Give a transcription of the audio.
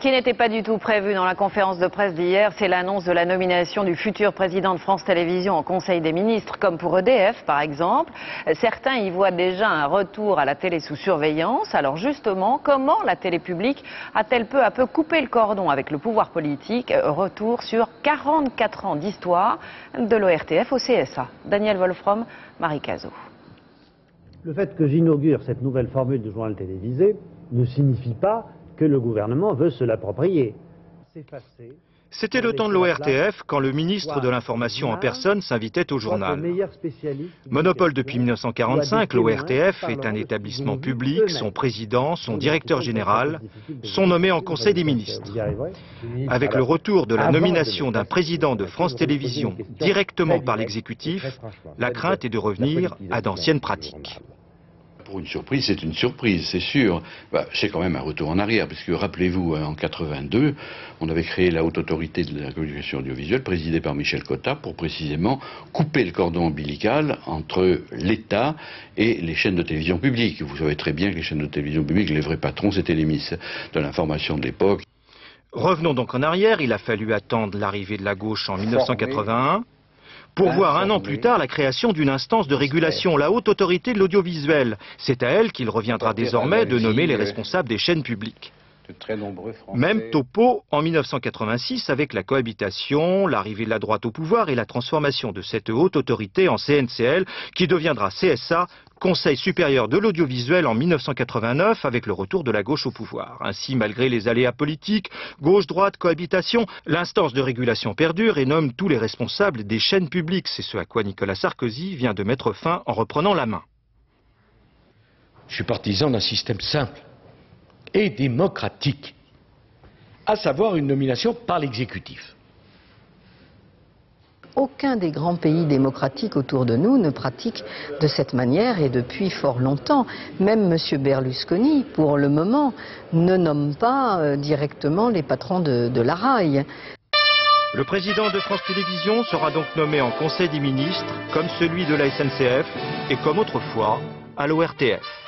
qui n'était pas du tout prévu dans la conférence de presse d'hier, c'est l'annonce de la nomination du futur président de France Télévisions au Conseil des ministres, comme pour EDF par exemple. Certains y voient déjà un retour à la télé sous surveillance. Alors justement, comment la télé publique a-t-elle peu à peu coupé le cordon avec le pouvoir politique? Retour sur 44 ans d'histoire de l'ORTF au CSA. Daniel Wolfrom, Marie Cazot. Le fait que j'inaugure cette nouvelle formule de journal télévisé ne signifie pas que le gouvernement veut se l'approprier. C'était le temps de l'ORTF quand le ministre de l'Information en personne s'invitait au journal. Monopole depuis 1945, l'ORTF est un établissement public, son président, son directeur général sont nommés en Conseil des ministres. Avec le retour de la nomination d'un président de France Télévisions directement par l'exécutif, la crainte est de revenir à d'anciennes pratiques. Pour une surprise, c'est une surprise, c'est sûr. C'est quand même un retour en arrière, puisque rappelez-vous, en 82, on avait créé la Haute Autorité de la Communication Audiovisuelle, présidée par Michel Cotta, pour précisément couper le cordon ombilical entre l'État et les chaînes de télévision publiques. Vous savez très bien que les chaînes de télévision publiques, les vrais patrons, c'était les ministres de l'information de l'époque. Revenons donc en arrière, il a fallu attendre l'arrivée de la gauche en 1981. Pour voir un an plus tard la création d'une instance de régulation, la Haute Autorité de l'Audiovisuel. C'est à elle qu'il reviendra désormais de nommer les responsables des chaînes publiques. Même topo en 1986 avec la cohabitation, l'arrivée de la droite au pouvoir et la transformation de cette haute autorité en CNCL qui deviendra CSA, Conseil supérieur de l'audiovisuel en 1989 avec le retour de la gauche au pouvoir. Ainsi, malgré les aléas politiques, gauche-droite, cohabitation, l'instance de régulation perdure et nomme tous les responsables des chaînes publiques. C'est ce à quoi Nicolas Sarkozy vient de mettre fin en reprenant la main. Je suis partisan d'un système simple et démocratique, à savoir une nomination par l'exécutif. Aucun des grands pays démocratiques autour de nous ne pratique de cette manière et depuis fort longtemps. Même M. Berlusconi, pour le moment, ne nomme pas directement les patrons de la RAI. Le président de France Télévisions sera donc nommé en Conseil des ministres, comme celui de la SNCF et comme autrefois à l'ORTF.